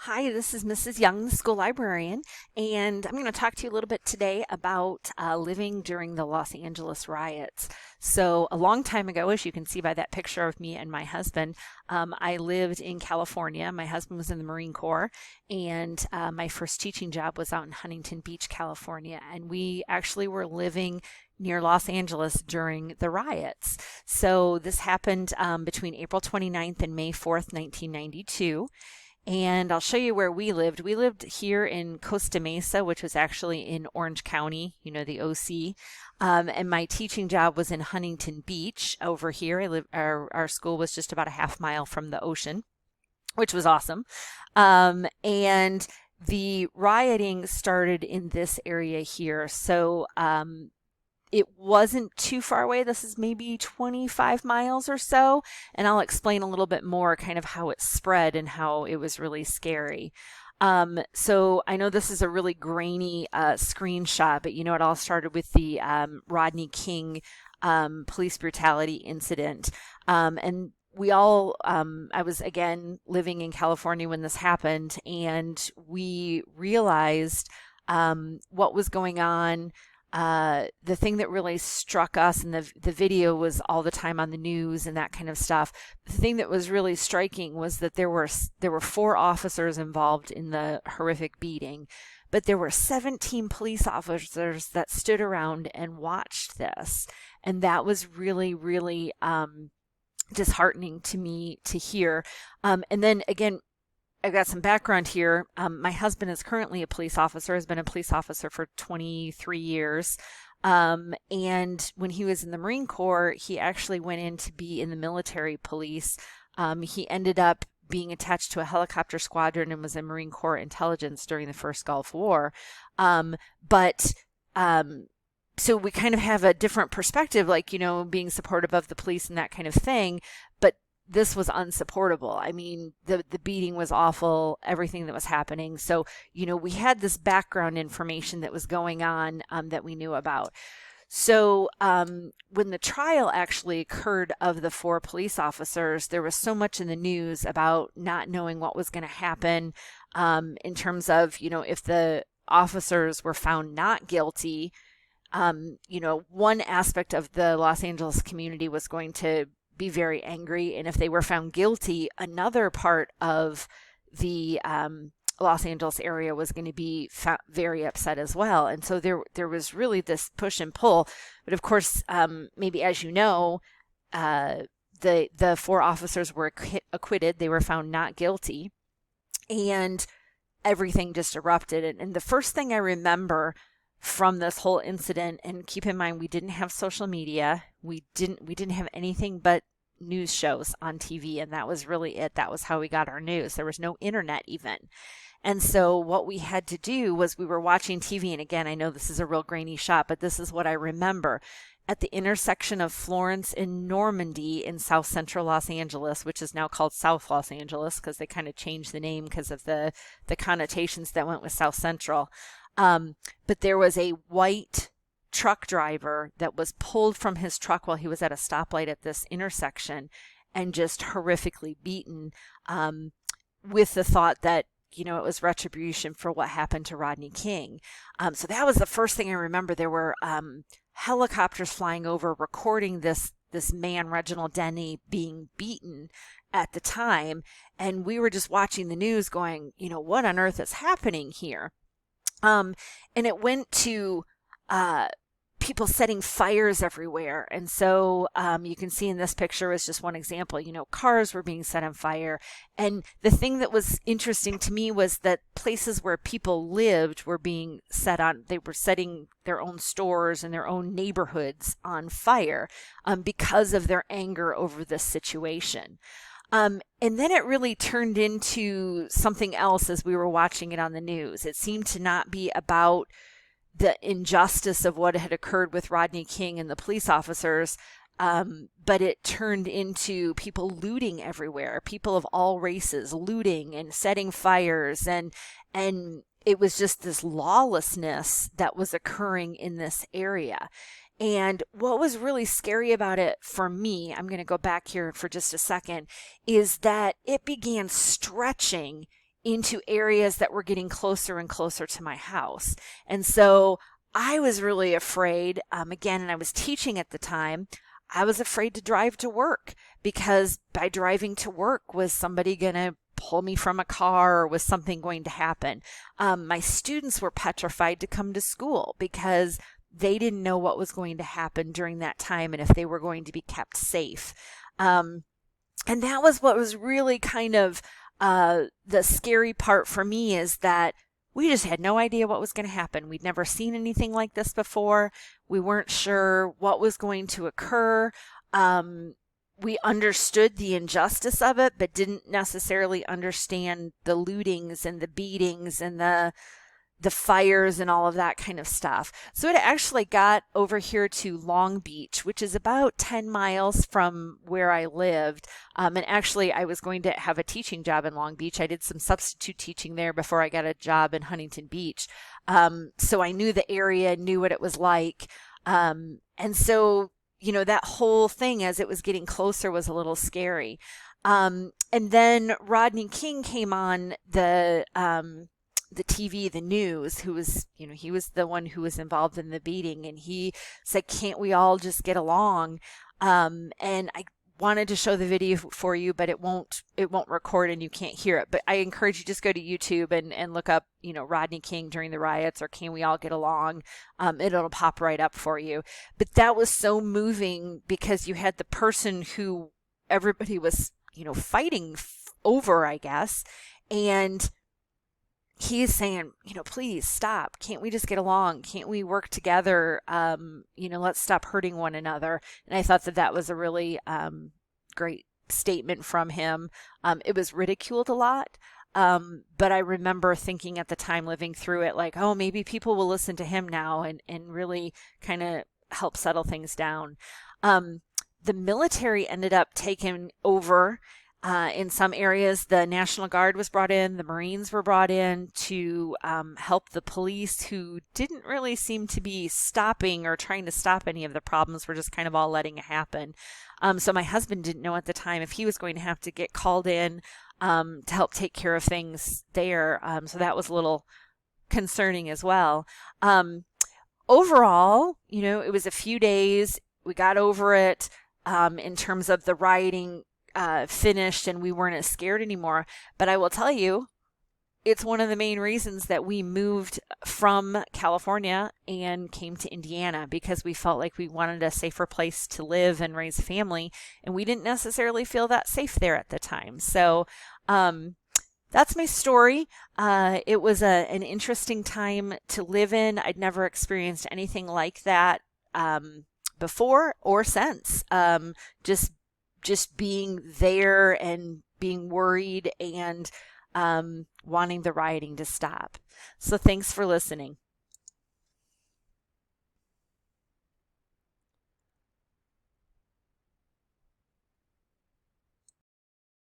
Hi, this is Mrs. Young, the school librarian, and I'm going to talk to you a little bit today about living during the Los Angeles riots. So, a long time ago, as you can see by that picture of me and my husband, I lived in California. My husband was in the Marine Corps, and my first teaching job was out in Huntington Beach, California. And we actually were living near Los Angeles during the riots. So, this happened between April 29th and May 4th, 1992. And I'll show you where we lived. We lived here in Costa Mesa, which was actually in Orange County, the OC. And my teaching job was in Huntington Beach over here. Our school was just about a half mile from the ocean, which was awesome. And the rioting started in this area here. So it wasn't too far away. This is maybe 25 miles or so. And I'll explain a little bit more kind of how it spread and how it was really scary. So I know this is a really grainy screenshot, but it all started with the Rodney King police brutality incident. And I was again living in California when this happened, and we realized what was going on. The thing that really struck us, and the video was all the time on the news and that kind of stuff. The thing that was really striking was that there were 4 officers involved in the horrific beating, but there were 17 police officers that stood around and watched this, and that was really, really disheartening to me to hear. And then again, I've got some background here. My husband is currently a police officer, has been a police officer for 23 years. And when he was in the Marine Corps, he actually went in to be in the military police. He ended up being attached to a helicopter squadron and was in Marine Corps intelligence during the first Gulf War. But so we kind of have a different perspective, like, being supportive of the police and that kind of thing. But this was unsupportable. I mean, the beating was awful, everything that was happening. So, we had this background information that was going on that we knew about. So when the trial actually occurred of the 4 police officers, there was so much in the news about not knowing what was going to happen in terms of, if the officers were found not guilty. One aspect of the Los Angeles community was going to be very angry, and if they were found guilty, another part of the Los Angeles area was going to be very upset as well. And so there was really this push and pull. But of course, maybe as you know, the 4 officers were acquitted. They were found not guilty, and everything just erupted. And the first thing I remember from this whole incident, and keep in mind, we didn't have social media. We didn't have anything but news shows on TV, and that was really it. That was how we got our news. There was no internet even. And so what we had to do was we were watching TV, and again, I know this is a real grainy shot, but this is what I remember. At the intersection of Florence and Normandy in South Central Los Angeles, which is now called South Los Angeles because they kind of changed the name because of the connotations that went with South Central. But there was a white truck driver that was pulled from his truck while he was at a stoplight at this intersection and just horrifically beaten, with the thought that, it was retribution for what happened to Rodney King. So that was the first thing I remember. There were helicopters flying over recording this man, Reginald Denny, being beaten at the time. And we were just watching the news going, what on earth is happening here? And it went to people setting fires everywhere. And so you can see in this picture is just one example, cars were being set on fire. And the thing that was interesting to me was that places where people lived were being they were setting their own stores and their own neighborhoods on fire because of their anger over this situation. And then it really turned into something else as we were watching it on the news. It seemed to not be about the injustice of what had occurred with Rodney King and the police officers, but it turned into people looting everywhere, people of all races looting and setting fires, and it was just this lawlessness that was occurring in this area. And what was really scary about it for me, I'm going to go back here for just a second, is that it began stretching into areas that were getting closer and closer to my house. And so I was really afraid, again, and I was teaching at the time. I was afraid to drive to work because by driving to work, was somebody going to pull me from a car, or was something going to happen? My students were petrified to come to school because they didn't know what was going to happen during that time and if they were going to be kept safe. And that was what was really kind of the scary part for me, is that we just had no idea what was going to happen. We'd never seen anything like this before. We weren't sure what was going to occur. We understood the injustice of it, but didn't necessarily understand the lootings and the beatings and the fires and all of that kind of stuff. So it actually got over here to Long Beach, which is about 10 miles from where I lived. And actually, I was going to have a teaching job in Long Beach. I did some substitute teaching there before I got a job in Huntington Beach. So I knew the area, knew what it was like. And so, that whole thing as it was getting closer was a little scary. And then Rodney King came on the TV, the news, who was, he was the one who was involved in the beating, and he said, "Can't we all just get along?" And I wanted to show the video for you, but it won't record and you can't hear it. But I encourage you, just go to YouTube and look up, Rodney King during the riots, or "Can we all get along?" It'll pop right up for you. But that was so moving because you had the person who everybody was, fighting over, I guess, and he's saying, "Please stop. Can't we just get along? Can't we work together? Let's stop hurting one another." And I thought that was a really great statement from him. It was ridiculed a lot. But I remember thinking at the time, living through it, like, oh, maybe people will listen to him now and really kind of help settle things down. The military ended up taking over. In some areas, the National Guard was brought in, the Marines were brought in to help the police, who didn't really seem to be stopping or trying to stop any of the problems. We're just kind of all letting it happen. So my husband didn't know at the time if he was going to have to get called in to help take care of things there. So that was a little concerning as well. Overall, it was a few days. We got over it in terms of the rioting finished, and we weren't as scared anymore. But I will tell you, it's one of the main reasons that we moved from California and came to Indiana, because we felt like we wanted a safer place to live and raise a family, and we didn't necessarily feel that safe there at the time. So that's my story. It was an interesting time to live in. I'd never experienced anything like that before or since. Just being there and being worried and wanting the rioting to stop. So thanks for listening.